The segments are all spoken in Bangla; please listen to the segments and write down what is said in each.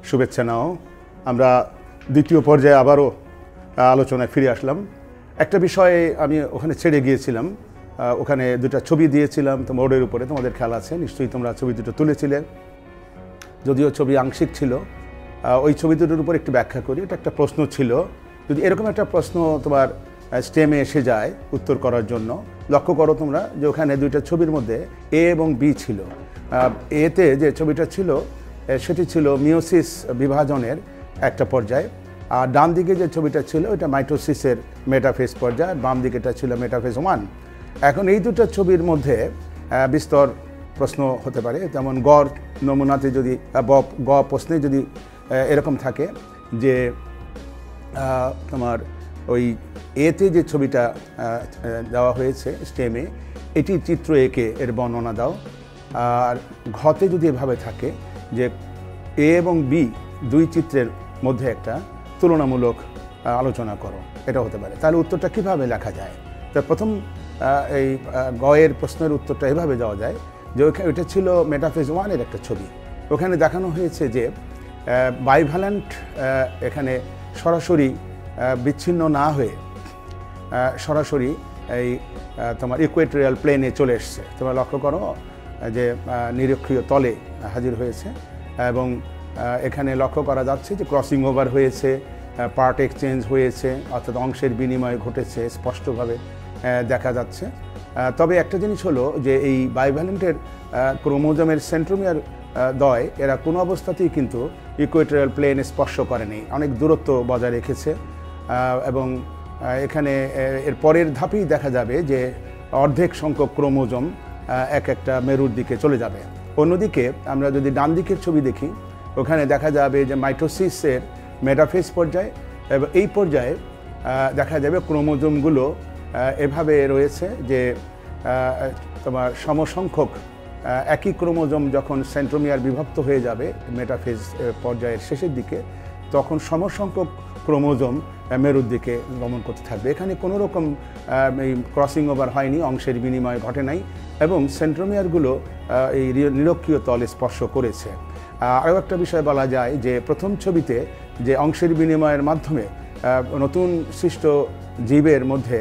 শুভেচ্ছা নাও। আমরা দ্বিতীয় পর্যায়ে আবারও আলোচনায় ফিরে আসলাম। একটা বিষয়ে আমি ওখানে ছেড়ে গিয়েছিলাম, ওখানে দুটো ছবি দিয়েছিলাম তো বোর্ডের উপরে, তোমাদের খেয়াল আছে নিশ্চয়ই, তোমরা ছবি দুটো তুলেছিলে, যদিও ছবি আংশিক ছিল। ওই ছবি দুটোর উপর একটু ব্যাখ্যা করি। এটা একটা প্রশ্ন ছিল, যদি এরকম একটা প্রশ্ন তোমার স্টেমে এসে যায় উত্তর করার জন্য, লক্ষ্য করো তোমরা যে ওখানে দুইটা ছবির মধ্যে এ এবং বি ছিল। এতে যে ছবিটা ছিল সেটি ছিল মিওসিস বিভাজনের একটা পর্যায়, আর ডান দিকে যে ছবিটা ছিল ওইটা মাইটোসিসের মেটাফেজ পর্যায়, বাম দিকেটা ছিল মেটাফেজ 1। এখন এই দুটো ছবির মধ্যে বিস্তর প্রশ্ন হতে পারে, যেমন গড় নমুনাতে যদি গ প্রশ্নে যদি এরকম থাকে যে তোমার ওই এতে যে ছবিটা দেওয়া হয়েছে স্টেমে, এটি চিত্র একে এর বর্ণনা দাও। আর ঘতে যদি এভাবে থাকে যে এ এবং বি দুই চিত্রের মধ্যে একটা তুলনামূলক আলোচনা করো, এটা হতে পারে। তাহলে উত্তরটা কিভাবে লেখা যায়? তো প্রথম এই গয়ের প্রশ্নের উত্তরটা এভাবে দেওয়া যায় যে ওইটা ছিল মেটাফেজ 1-এর একটা ছবি। ওখানে দেখানো হয়েছে যে বাইভ্যালেন্ট এখানে সরাসরি বিচ্ছিন্ন না হয়ে সরাসরি এই তোমার ইকুয়েটোরিয়াল প্লেনে চলে এসছে। তোমরা লক্ষ্য করো যে নিরক্ষীয় তলে হাজির হয়েছে, এবং এখানে লক্ষ্য করা যাচ্ছে যে ক্রসিং ওভার হয়েছে, পার্ট এক্সচেঞ্জ হয়েছে, অর্থাৎ অংশের বিনিময় ঘটেছে, স্পষ্টভাবে দেখা যাচ্ছে। তবে একটা জিনিস হলো যে এই বাইভ্যালেন্টের ক্রোমোজোমের সেন্ট্রোমিয়ার দ্বয় এরা কোনো অবস্থাতেই কিন্তু ইকুয়েটোরিয়াল প্লেন স্পর্শ করেনি, অনেক দূরত্ব বজায় রেখেছে। এবং এখানে এর পরের ধাপেই দেখা যাবে যে অর্ধেক সংখ্যক ক্রোমোজোম এক একটা মেরুর দিকে চলে যাবে। অন্যদিকে আমরা যদি ডান দিকের ছবি দেখি, ওখানে দেখা যাবে যে মাইটোসিসের মেটাফেজ পর্যায়ে, এবং এই পর্যায়ে দেখা যাবে ক্রোমোজোমগুলো এভাবে রয়েছে যে তোমার সমসংখ্যক একই ক্রোমোজোম যখন সেন্ট্রোমিয়ার বিভক্ত হয়ে যাবে মেটাফেজ পর্যায়ের শেষের দিকে, তখন সমসংখ্যক ক্রোমোজোম মেরুর দিকে গমন করতে থাকবে। এখানে কোনো রকম এই ক্রসিং ওভার হয়নি, অংশের বিনিময় ঘটে নাই, এবং সেন্ট্রোমিয়ারগুলো এই নিরক্ষীয় তলে স্পর্শ করেছে। আরও একটা বিষয় বলা যায় যে প্রথম ছবিতে যে অংশের বিনিময়ের মাধ্যমে নতুন সৃষ্ট জীবের মধ্যে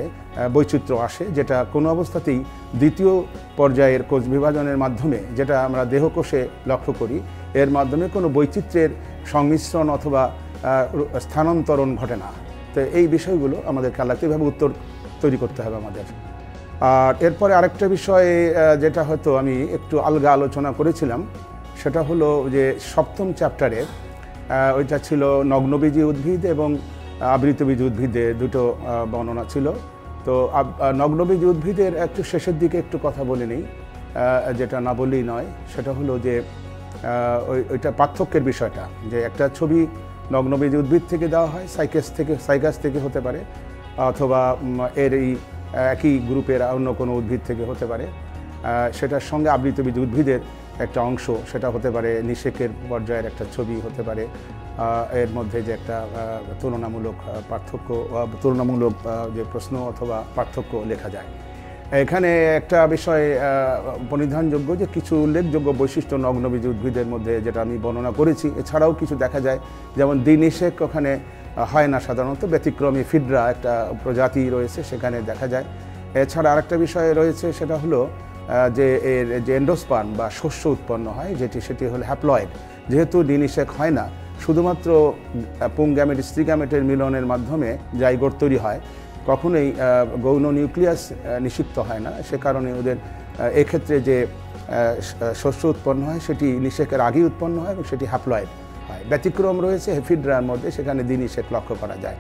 বৈচিত্র্য আসে, যেটা কোনো অবস্থাতেই দ্বিতীয় পর্যায়ের কোষ বিভাজনের মাধ্যমে, যেটা আমরা দেহকোষে লক্ষ্য করি, এর মাধ্যমে কোনো বৈচিত্র্যের সংমিশ্রণ অথবা স্থানান্তরণ ঘটে না। তো এই বিষয়গুলো আমাদের খেয়াল রাখতে, এভাবে উত্তর তৈরি করতে হবে আমাদের। আর এরপরে আরেকটা বিষয় যেটা হয়তো আমি একটু আলগা আলোচনা করেছিলাম, সেটা হলো যে সপ্তম চ্যাপ্টারে ওইটা ছিল নগ্নবীজি উদ্ভিদ এবং আবৃতবীজি উদ্ভিদের দুটো বর্ণনা ছিল। তো নগ্নবীজি উদ্ভিদের একটু শেষের দিকে একটু কথা বলে নিই, যেটা না বললেই নয়। সেটা হলো যে ওইটা পার্থক্যের বিষয়টা, যে একটা ছবি নগ্নবীজি উদ্ভিদ থেকে দেওয়া হয়, সাইকাস থেকে হতে পারে, অথবা এর এই একই গ্রুপের অন্য কোনো উদ্ভিদ থেকে হতে পারে। সেটার সঙ্গে আবৃতবীজি উদ্ভিদের একটা অংশ, সেটা হতে পারে নিষেকের পর্যায়ের একটা ছবি হতে পারে। এর মধ্যে যে একটা তুলনামূলক পার্থক্য, তুলনামূলক যে প্রশ্ন অথবা পার্থক্য লেখা যায়। এখানে একটা বিষয় পরিধানযোগ্য যে কিছু উল্লেখযোগ্য বৈশিষ্ট্য নগ্নবীজি উদ্ভিদের মধ্যে, যেটা আমি বর্ণনা করেছি, এছাড়াও কিছু দেখা যায়, যেমন দ্বিনিষেক ওখানে হয় না সাধারণত, ব্যতিক্রমী ফিডরা একটা প্রজাতি রয়েছে সেখানে দেখা যায়। এছাড়া আরেকটা বিষয় রয়েছে, সেটা হলো যে এর যে এন্ডোস্পার্ম বা শস্য উৎপন্ন হয়, সেটি হলো হ্যাপ্লয়েড। যেহেতু দ্বিনিষেক হয় না, শুধুমাত্র পুং গ্যামেট স্ত্রী গ্যামেটের মিলনের মাধ্যমে জাইগোট তৈরি হয়, কখনোই গৌণ নিউক্লিয়াস নিষিক্ত হয় না। সে কারণে ওদের এক্ষেত্রে যে শস্য উৎপন্ন হয় সেটি নিষেকের আগেই উৎপন্ন হয় এবং সেটি হ্যাপ্লয়েড হয়। ব্যতিক্রম রয়েছে হেফিড্রার মধ্যে, সেখানে দ্বিনিষেক লক্ষ্য করা যায়।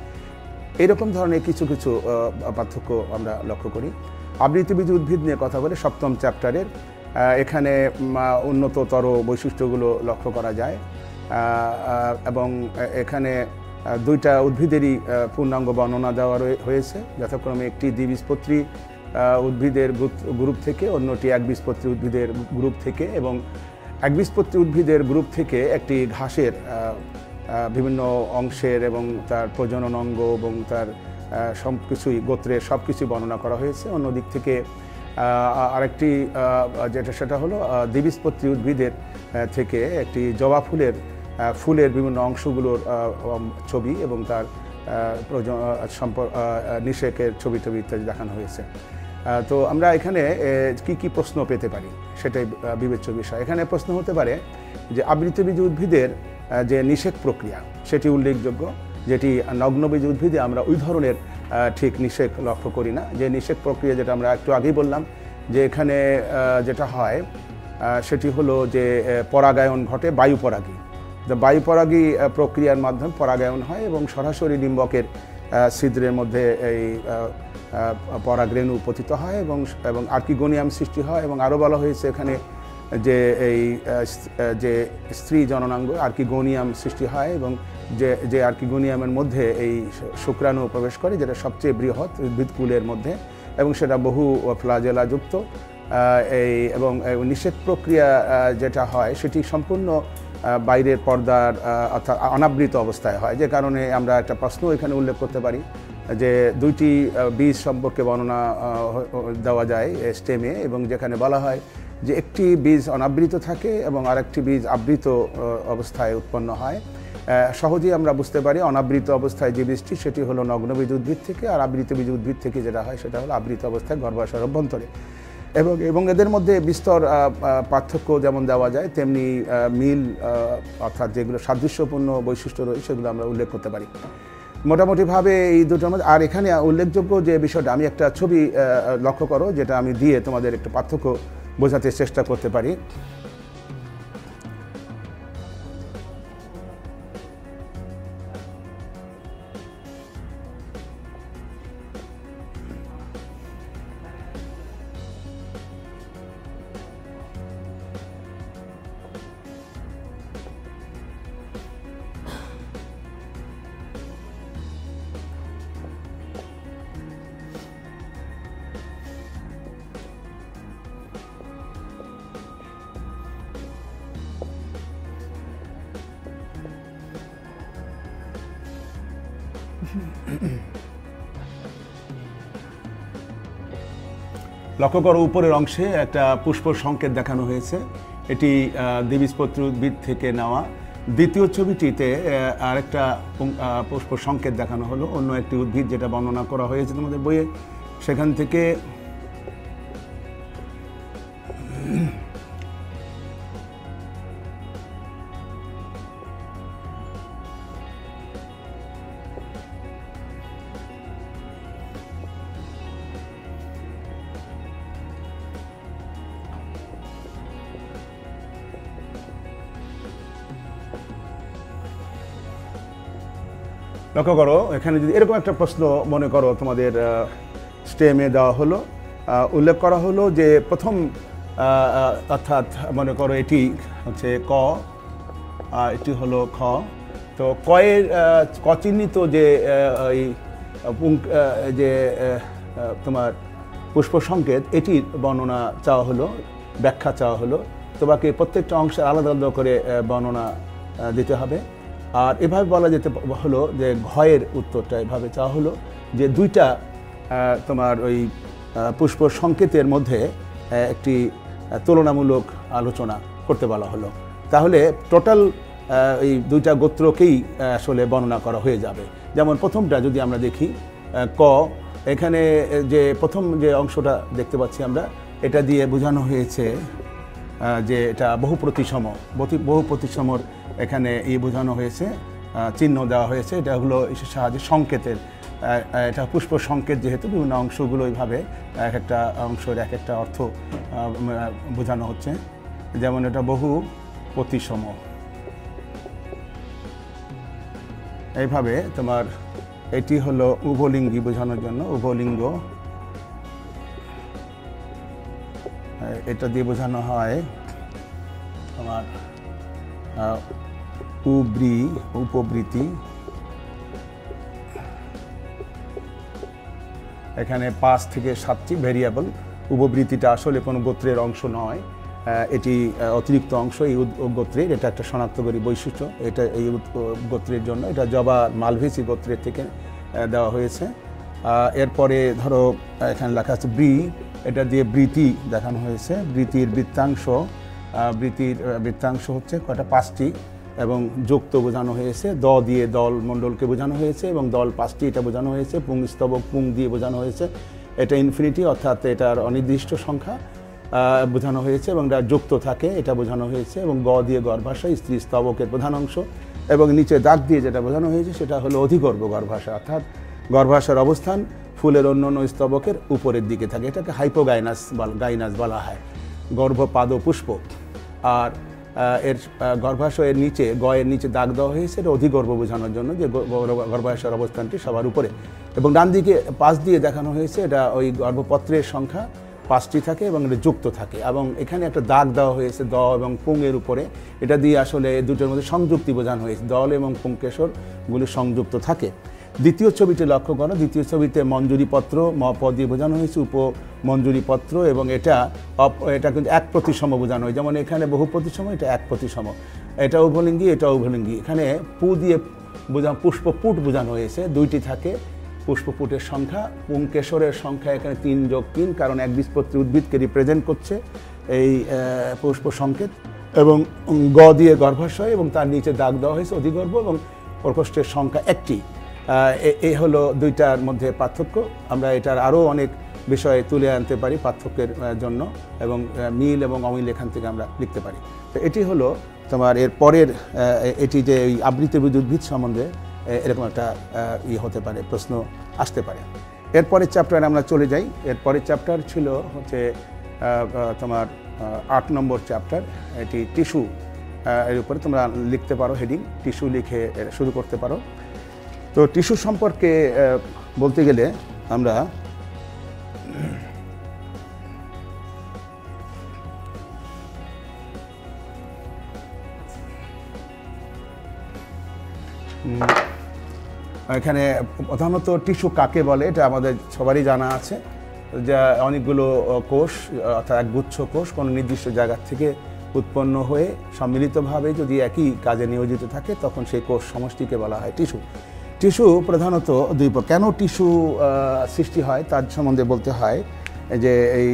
এরকম ধরনের কিছু কিছু পার্থক্য আমরা লক্ষ্য করি। আবৃতবীজি উদ্ভিদ নিয়ে কথা বলে সপ্তম চ্যাপ্টারের এখানে উন্নততর বৈশিষ্ট্যগুলো লক্ষ্য করা যায়, এবং এখানে দুইটা উদ্ভিদেরই পূর্ণাঙ্গ বর্ণনা দেওয়া হয়েছে, যথাক্রমে একটি দ্বিবীজপত্রী উদ্ভিদের গ্রুপ থেকে, অন্যটি একবীজপত্রী উদ্ভিদের গ্রুপ থেকে, এবং একবীজপত্রী উদ্ভিদের গ্রুপ থেকে একটি ঘাসের বিভিন্ন অংশের এবং তার প্রজনন অঙ্গ এবং তার সব কিছুই, গোত্রের সব কিছুই বর্ণনা করা হয়েছে। অন্যদিক থেকে আরেকটি যেটা সেটা হলো দ্বিবীজপত্রী উদ্ভিদের থেকে একটি জবা ফুলের ফুলের বিভিন্ন অংশগুলোর ছবি এবং তার নিষেকের ছবি টবি ইত্যাদি দেখানো হয়েছে। তো আমরা এখানে কি কি প্রশ্ন পেতে পারি সেটাই বিবেচ্য বিষয়। এখানে প্রশ্ন হতে পারে যে আবৃতবীজ উদ্ভিদের যে নিষেক প্রক্রিয়া সেটি উল্লেখযোগ্য, যেটি নগ্নবীজ উদ্ভিদে আমরা ওই ধরনের ঠিক নিষেক লক্ষ্য করি না। যে নিষেক প্রক্রিয়া যেটা আমরা একটু আগেই বললাম যে এখানে যেটা হয় সেটি হলো যে পরাগায়ন ঘটে বায়ুপরাগী। বায়ুপরাগী প্রক্রিয়ার মাধ্যমে পরাগায়ন হয় এবং সরাসরি ডিম্বকের ছিদ্রের মধ্যে এই পরাগরেণু পতিত হয় এবং আর্কিগোনিয়াম সৃষ্টি হয়। এবং আরও বলা হয়েছে এখানে যে এই যে স্ত্রী জননাঙ্গ আর্কিগোনিয়াম সৃষ্টি হয় এবং যে আর্কিগোনিয়ামের মধ্যে এই শুক্রাণু প্রবেশ করে, যেটা সবচেয়ে বৃহৎ উদ্ভিদকুলের মধ্যে এবং সেটা বহু ফ্লাজেলাযুক্ত। এবং নিষেক প্রক্রিয়া যেটা হয় সেটি সম্পূর্ণ বাইরের পর্দার অর্থাৎ অনাবৃত অবস্থায় হয়, যে কারণে আমরা একটা প্রশ্ন এখানে উল্লেখ করতে পারি যে দুইটি বীজ সম্পর্কে বর্ণনা দেওয়া যায় স্টেমে, এবং যেখানে বলা হয় যে একটি বীজ অনাবৃত থাকে এবং আরেকটি বীজ আবৃত অবস্থায় উৎপন্ন হয়। সহজেই আমরা বুঝতে পারি অনাবৃত অবস্থায় যে বীজটি সেটি হলো নগ্নবীজ উদ্ভিদ থেকে, আর আবৃত বীজ উদ্ভিদ থেকে যেটা হয় সেটা হলো আবৃত অবস্থায় গর্ভাশয়ের অভ্যন্তরে। এবং এদের মধ্যে বিস্তর পার্থক্য যেমন দেওয়া যায় তেমনি মিল অর্থাৎ যেগুলো সাদৃশ্যপূর্ণ বৈশিষ্ট্য রয়েছে সেগুলো আমরা উল্লেখ করতে পারি মোটামুটিভাবে এই দুটোর মধ্যে। আর এখানে উল্লেখযোগ্য যে বিষয়টা, আমি একটা ছবি লক্ষ্য করো যেটা আমি দিয়ে তোমাদের একটু পার্থক্য বোঝাতে চেষ্টা করতে পারি। লক্ষ্য করো উপরের অংশে একটা পুষ্প সংকেত দেখানো হয়েছে, এটি দ্বিবীজপত্রী উদ্ভিদ থেকে নেওয়া। দ্বিতীয় ছবিটিতে আরেকটা পুষ্প সংকেত দেখানো হলো অন্য একটি উদ্ভিদ যেটা বর্ণনা করা হয়েছে তোমাদের বইয়ে, সেখান থেকে লক্ষ্য করো এখানে যদি এরকম একটা প্রশ্ন মনে করো তোমাদের স্টেমে দেওয়া হলো, উল্লেখ করা হলো যে প্রথম অর্থাৎ মনে করো এটি হচ্ছে ক, এটি হলো খ। তো কয়ের চিহ্নিত যে যে তোমার পুষ্প সংকেত এটির বর্ণনা চাওয়া হলো, ব্যাখ্যা চাওয়া হলো। তোমাকে প্রত্যেকটা অংশের আলাদা আলাদা করে বর্ণনা দিতে হবে। আর এভাবে বলা যেতে হলো যে ঘয়ের উত্তরটা এভাবে চাওয়া হলো যে দুইটা তোমার ওই পুষ্প সংকেতের মধ্যে একটি তুলনামূলক আলোচনা করতে বলা হলো। তাহলে টোটাল এই দুইটা গোত্রকেই আসলে বর্ণনা করা হয়ে যাবে। যেমন প্রথমটা যদি আমরা দেখি ক, এখানে যে প্রথম যে অংশটা দেখতে পাচ্ছি আমরা, এটা দিয়ে বোঝানো হয়েছে যে এটা বহু প্রতিসমর এখানে বোঝানো হয়েছে, চিহ্ন দেওয়া হয়েছে। এটা হলো এসে সাহায্যে সংকেতের, এটা পুষ্প সংকেত যেহেতু বিভিন্ন অংশগুলো এইভাবে এক একটা অংশের এক একটা অর্থ বোঝানো হচ্ছে। যেমন এটা বহু প্রতিসম, এইভাবে তোমার এটি হলো উভলিঙ্গী বোঝানোর জন্য, উভলিঙ্গ এটা দিয়ে বোঝানো হয় তোমার উপবৃত্তি। এখানে 5 থেকে 7টি ভেরিয়েবল। উপবৃত্তিটা আসলে কোনো গোত্রের অংশ নয়, এটি অতিরিক্ত অংশ এই গোত্রের, এটা একটা শনাক্তকারী বৈশিষ্ট্য এটা এই গোত্রের জন্য। এটা জবা মালভেসি গোত্রের থেকে দেওয়া হয়েছে। এরপরে ধরো এখানে লেখা আছে এটা দিয়ে বৃত্তি দেখানো হয়েছে। বৃত্তির বৃত্তাংশ হচ্ছে কয়টা 5টি, এবং যুক্ত বোঝানো হয়েছে, দ দিয়ে দল মণ্ডলকে বোঝানো হয়েছে এবং দল 5টি এটা বোঝানো হয়েছে, পুংস্তবক পুং দিয়ে বোঝানো হয়েছে, এটা ইনফিনিটি অর্থাৎ এটার অনির্দিষ্ট সংখ্যা বোঝানো হয়েছে এবং এটা যুক্ত থাকে এটা বোঝানো হয়েছে, এবং গ দিয়ে গর্ভাশয় স্ত্রী স্তবকের প্রধান অংশ, এবং নিচে দাগ দিয়ে যেটা বোঝানো হয়েছে সেটা হলো অধিগর্ভ গর্ভাশয়, অর্থাৎ গর্ভাশয়ের অবস্থান ফুলের অন্য অন্য স্তবকের উপরের দিকে থাকে, এটাকে হাইপোগাইনাস বলা হয়, গর্ভপাদ পুষ্প। আর এর গর্ভাশয়ের নিচে গয়ের নিচে দাগ দেওয়া হয়েছে এটা অধিগর্ভ বোঝানোর জন্য, যে গর্ভাশয়ের অবস্থানটি সবার উপরে, এবং ডান দিকে 5 দিয়ে দেখানো হয়েছে এটা ওই গর্ভপত্রের সংখ্যা 5টি থাকে এবং এটা যুক্ত থাকে, এবং এখানে একটা দাগ দেওয়া হয়েছে দ এবং পুংয়ের উপরে, এটা দিয়ে আসলে দুটোর মধ্যে সংযুক্তি বোঝানো হয়েছে, দল এবং পুংকেশরগুলি সংযুক্ত থাকে। দ্বিতীয় ছবিটি লক্ষ্য করো, দ্বিতীয় ছবিতে মঞ্জুরিপত্র ম প দিয়ে বোঝানো হয়েছে উপমঞ্জুরিপত্র, এবং এটা কিন্তু এক প্রতিসম বোঝানো হয়, যেমন এখানে বহু প্রতিসম, এটা এক প্রতিসম, এটা উভলিঙ্গী, এটা উভলিঙ্গী। এখানে পু দিয়ে পুষ্পপুট বোঝানো হয়েছে, 2টি থাকে পুষ্পপুটের সংখ্যা, পুংকেশরের সংখ্যা এখানে 3 যোগ 3, কারণ একবীজপত্রী উদ্ভিদকে রিপ্রেজেন্ট করছে এই পুষ্প সংকেত, এবং গ দিয়ে গর্ভাশয় এবং তার নিচে দাগ দেওয়া হয়েছে অধিগর্ভ, এবং প্রকোষ্ঠের সংখ্যা 1টি। এই হলো দুইটার মধ্যে পার্থক্য। আমরা এটার আরও অনেক বিষয় তুলে আনতে পারি পার্থক্যের জন্য, এবং মিল এবং অমিল এখান থেকে আমরা লিখতে পারি। তো এটি হলো তোমার এর পরের, এটি যে এই আবৃতবীজ উদ্ভিদ সম্বন্ধে এরকম একটা হতে পারে, প্রশ্ন আসতে পারে। এরপরের চ্যাপ্টারে আমরা চলে যাই। এরপরের চ্যাপ্টার ছিল হচ্ছে তোমার 8 নম্বর চ্যাপ্টার, এটি টিস্যু, এর উপরে তোমরা লিখতে পারো হেডিং, টিস্যু লিখে শুরু করতে পারো। তো টিস্যু সম্পর্কে বলতে গেলে আমরা এখানে প্রধানত টিস্যু কাকে বলে এটা আমাদের সবারই জানা আছে, যা অনেকগুলো কোষ অর্থাৎ একগুচ্ছ কোষ কোনো নির্দিষ্ট জায়গা থেকে উৎপন্ন হয়ে সম্মিলিতভাবে যদি একই কাজে নিয়োজিত থাকে তখন সেই কোষ সমষ্টিকে বলা হয় টিস্যু। টিস্যু প্রধানত দুই প্রকার। কেন টিস্যু সৃষ্টি হয় তার সম্বন্ধে বলতে হয় যে এই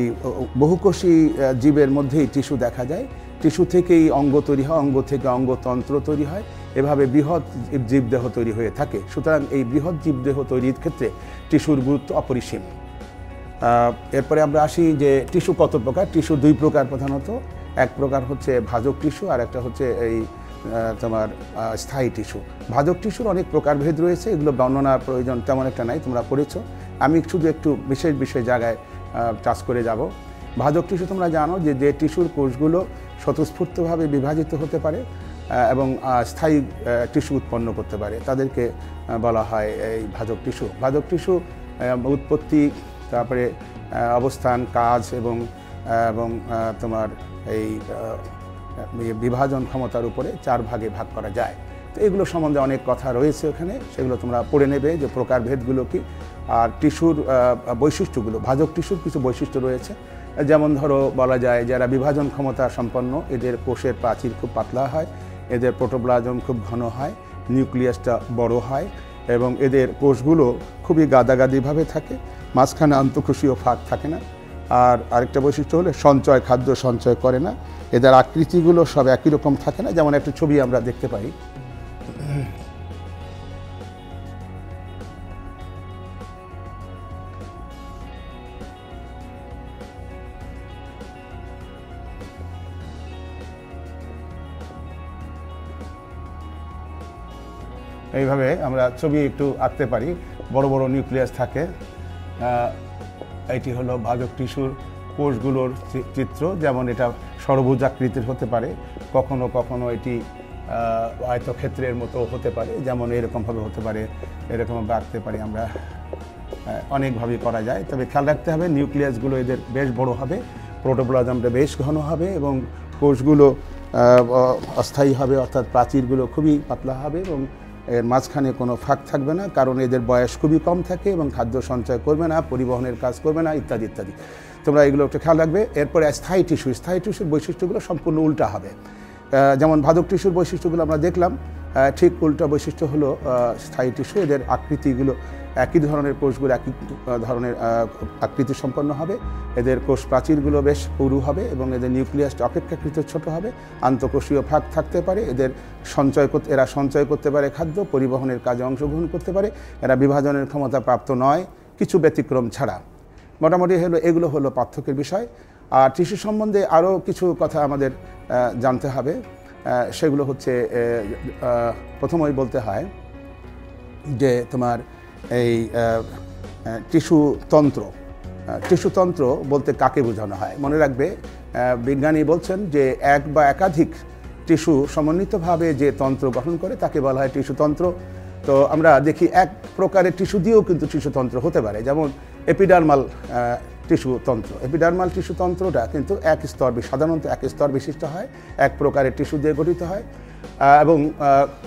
বহুকোষী জীবের মধ্যেই টিস্যু দেখা যায়, টিস্যু থেকেই অঙ্গ তৈরি হয়, অঙ্গ থেকে অঙ্গতন্ত্র তৈরি হয়, এভাবে বৃহৎ জীবদেহ তৈরি হয়ে থাকে। সুতরাং এই বৃহৎ জীবদেহ তৈরির ক্ষেত্রে টিস্যুর গুরুত্ব অপরিসীম। এরপরে আমরা আসি যে টিস্যু কত প্রকার। টিস্যু 2 প্রকার প্রধানত, এক প্রকার হচ্ছে ভাজক টিস্যু আর একটা হচ্ছে এই তোমার স্থায়ী টিস্যু। ভাজক টিস্যুর অনেক প্রকারভেদ রয়েছে, এগুলো বর্ণনার প্রয়োজন তেমন একটা নাই, তোমরা পড়েছো। আমি শুধু একটু বিশেষ জায়গায় টাচ করে যাব। ভাজক টিস্যু তোমরা জানো যে টিস্যুর কোষগুলো স্বতঃস্ফূর্তভাবে বিভাজিত হতে পারে এবং স্থায়ী টিস্যু উৎপন্ন করতে পারে, তাদেরকে বলা হয় এই ভাজক টিস্যু। ভাজক টিস্যু উৎপত্তি, তারপরে অবস্থান, কাজ এবং তোমার এই বিভাজন ক্ষমতার উপরে 4 ভাগে ভাগ করা যায়। তো এগুলো সম্বন্ধে অনেক কথা রয়েছে ওখানে, সেগুলো তোমরা পড়ে নেবে যে প্রকারভেদগুলো কি। আর টিস্যুর বৈশিষ্ট্যগুলো, ভাজক টিস্যুর কিছু বৈশিষ্ট্য রয়েছে, যেমন ধরো বলা যায় যারা বিভাজন ক্ষমতা সম্পন্ন, এদের কোষের প্রাচীর খুব পাতলা হয়, এদের প্রোটোপ্লাজম খুব ঘন হয়, নিউক্লিয়াসটা বড় হয় এবং এদের কোষগুলো খুবই গাদাগাদিভাবে থাকে, মাঝখানে আন্তঃকোষীয় ফাঁক থাকে না। আর আরেকটা বৈশিষ্ট্য হলো খাদ্য সঞ্চয় করে না, এদের আকৃতিগুলো সব একই রকম থাকে না, যেমন একটা ছবি আমরা দেখতে পাই। এইভাবে আমরা ছবি একটু আঁকতে পারি, বড় বড় নিউক্লিয়াস থাকে। এটি হলো ভাজক টিস্যুর কোষগুলোর চিত্র, যেমন এটা ষড়ভুজাকৃতির হতে পারে, কখনো কখনো এটি আয়তক্ষেত্রের মতো হতে পারে, যেমন এরকমভাবে হতে পারে, এরকমভাবে আঁকতে পারি আমরা, অনেকভাবেই করা যায়। তবে খেয়াল রাখতে হবে নিউক্লিয়াসগুলো এদের বেশ বড় হবে, প্রোটোপ্লাজমটা বেশ ঘন হবে এবং কোষগুলো অস্থায়ী হবে, অর্থাৎ প্রাচীরগুলো খুবই পাতলা হবে এবং এর মাঝখানে কোনো ফাঁক থাকবে না, কারণ এদের বয়স খুবই কম থাকে এবং খাদ্য সঞ্চয় করবে না, পরিবহনের কাজ করবে না, ইত্যাদি ইত্যাদি। তোমরা এগুলো একটু খেয়াল রাখবে। এরপরে স্থায়ী টিস্যুর বৈশিষ্ট্যগুলো সম্পূর্ণ উল্টা হবে। যেমন ভাজক টিস্যুর বৈশিষ্ট্যগুলো আমরা দেখলাম, ঠিক উল্টো বৈশিষ্ট্য হলো স্থায়ী টিস্যু, এদের আকৃতিগুলো একই ধরনের, কোষগুলো একই ধরনের আকৃতি সম্পন্ন হবে, এদের কোষ প্রাচীরগুলো বেশ পুরু হবে এবং এদের নিউক্লিয়াসটা অপেক্ষাকৃত ছোট হবে, আন্তঃকোষীয় ফাঁক থাকতে পারে, এরা সঞ্চয় করতে পারে খাদ্য, পরিবহনের কাজে অংশগ্রহণ করতে পারে, এরা বিভাজনের ক্ষমতা প্রাপ্ত নয় কিছু ব্যতিক্রম ছাড়া। মোটামুটি এগুলো হলো পার্থক্যের বিষয়। আর টিস্যু সম্বন্ধে আরও কিছু কথা আমাদের জানতে হবে, সেগুলো হচ্ছে প্রথমেই বলতে হয় যে তোমার এই টিস্যুতন্ত্র বলতে কাকে বোঝানো হয়। মনে রাখবে, বিজ্ঞানী বলছেন যে এক বা একাধিক টিস্যু সমন্বিতভাবে যে তন্ত্র গঠন করে তাকে বলা হয় টিস্যুতন্ত্র। তো আমরা দেখি এক প্রকারের টিস্যু দিয়েও কিন্তু টিস্যুতন্ত্র হতে পারে, যেমন এপিডার্মাল টিস্যুতন্ত্রটা কিন্তু সাধারণত এক স্তর বিশিষ্ট হয়, এক প্রকারের টিস্যু দিয়ে গঠিত হয় এবং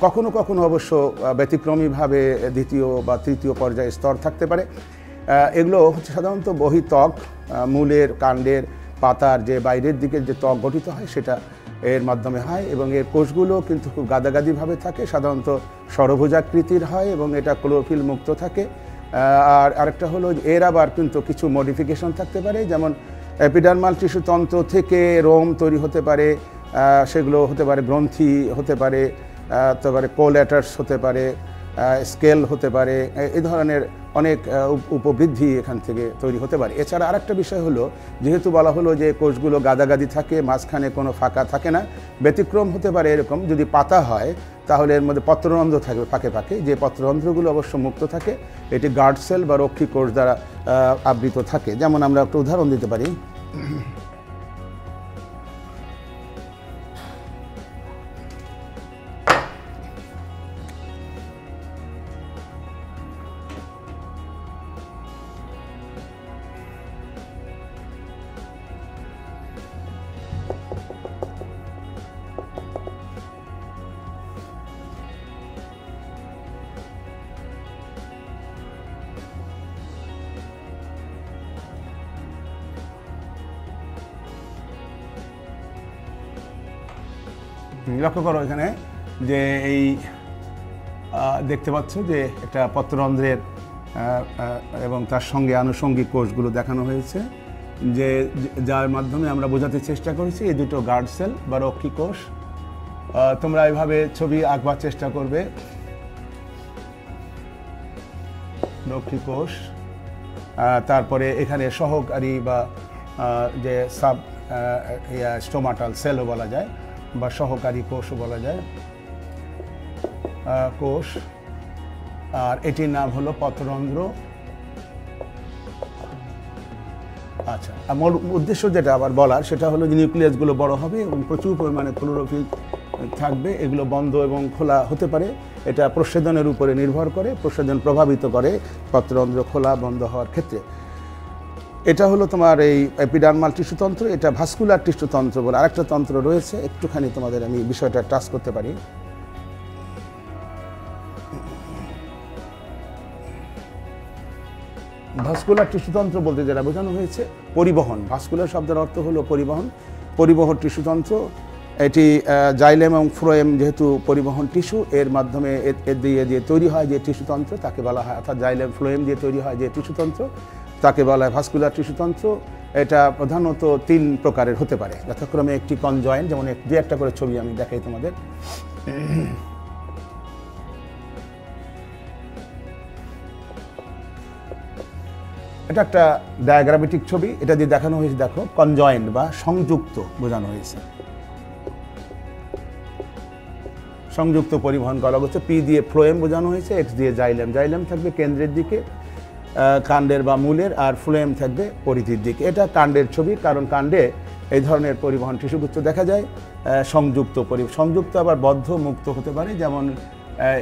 কখনো কখনো অবশ্য ব্যতিক্রমীভাবে দ্বিতীয় বা তৃতীয় পর্যায়ের স্তর থাকতে পারে। এগুলো হচ্ছে সাধারণত বহিঃত্বক, মূলের, কাণ্ডের, পাতার যে বাইরের দিকের যে ত্বক গঠিত হয় সেটা এর মাধ্যমে হয় এবং এর কোষগুলো কিন্তু খুব গাদাগাদিভাবে থাকে, সাধারণত ষড়ভুজাকৃতির হয় এবং এটা ক্লোরোফিল মুক্ত থাকে। আর আরেকটা হলো এর আবার কিন্তু কিছু মডিফিকেশন থাকতে পারে, যেমন এপিডার্মাল টিস্যুতন্ত্র থেকে রোম তৈরি হতে পারে, সেগুলো হতে পারে গ্রন্থি হতে পারে, তারপরে কোলেটার্স হতে পারে, স্কেল হতে পারে, এই ধরনের অনেক উপবৃদ্ধি এখান থেকে তৈরি হতে পারে। এছাড়া আরেকটা বিষয় হলো, যেহেতু বলা হলো যে কোষগুলো গাদাগাদি থাকে, মাঝখানে কোনো ফাঁকা থাকে না, ব্যতিক্রম হতে পারে এরকম যদি পাতা হয় তাহলে এর মধ্যে পত্ররন্ধ্র থাকবে ফাঁকে ফাঁকে, যে পত্ররন্ধ্রগুলো অবশ্য মুক্ত থাকে, এটি গার্ড সেল বা রক্ষী কোষ দ্বারা আবৃত থাকে। যেমন আমরা একটা উদাহরণ দিতে পারি, লক্ষ্য করো এখানে যে এই দেখতে পাচ্ছ যে একটা পত্ররন্ধ্রের এবং তার সঙ্গে আনুষঙ্গিক কোষগুলো দেখানো হয়েছে, যে যার মাধ্যমে আমরা বোঝাতে চেষ্টা করেছি এই দুটো গার্ড সেল বা রক্ষী কোষ। তোমরা এইভাবে ছবি আঁকবার চেষ্টা করবে, রক্ষী কোষ, তারপরে এখানে সহকারী বা যে সাব স্টোমাটাল সেলও বলা যায় বা সহকারী কোষও বলা যায় কোষ, আর এটির নাম হলো পত্ররন্ধ্র। আচ্ছা, আমার উদ্দেশ্য যেটা আবার বলার সেটা হলো যে নিউক্লিয়াসগুলো বড় হবে এবং প্রচুর পরিমাণে ক্লোরোফিল থাকবে, এগুলো বন্ধ এবং খোলা হতে পারে, এটা প্রচ্ছেদনের উপরে নির্ভর করে, প্রচ্ছেদন প্রভাবিত করে পত্ররন্ধ্র খোলা বন্ধ হওয়ার ক্ষেত্রে। এটা হলো তোমার এই এপিডার্মাল টিস্যুতন্ত্র। এটা ভাস্কুলার টিস্যুতন্ত্র বলে আরেকটা তন্ত্র রয়েছে, একটুখানি তোমাদের আমি বিষয়টা টাচ করতে পারি। ভাস্কুলার টিস্যুতন্ত্র বলতে যেটা বোঝানো হয়েছে পরিবহন, ভাস্কুলার শব্দের অর্থ হলো পরিবহন টিস্যুতন্ত্র। এটি জাইলেম এবং ফ্লোয়েম যেহেতু পরিবহন টিস্যু, এর মাধ্যমে এর দিয়ে তৈরি হয় যে টিস্যুতন্ত্র তাকে বলা হয়, অর্থাৎ জাইলেম ফ্লোয়েম দিয়ে তৈরি হয় যে টিস্যুতন্ত্র তাকে বলা হয় ভাস্কুলার টিস্যুতন্ত্র। এটা প্রধানত 3 প্রকারের হতে পারে, যথাক্রমে একটি কনজয়েন্ট, যেমন যে একটা করে ছবি আমি দেখাই তোমাদের। এটা একটা ডায়াগ্রামেটিক ছবি, এটা দিয়ে দেখানো হয়েছে, দেখো কনজয়েন্ট বা সংযুক্ত বোঝানো হয়েছে, সংযুক্ত পরিবহন করা হচ্ছে। পি দিয়ে ফ্লোয়েম বোঝানো হয়েছে, এক্স দিয়ে জাইলেম থাকবে কেন্দ্রের দিকে কাণ্ডের বা মূলের, আর ফ্লোয়েম থাকবে পরিধির দিকে। এটা কাণ্ডের ছবি, কারণ কাণ্ডে এই ধরনের পরিবহন টিস্যুগুচ্ছ দেখা যায়। সংযুক্ত আবার বদ্ধ মুক্ত হতে পারে, যেমন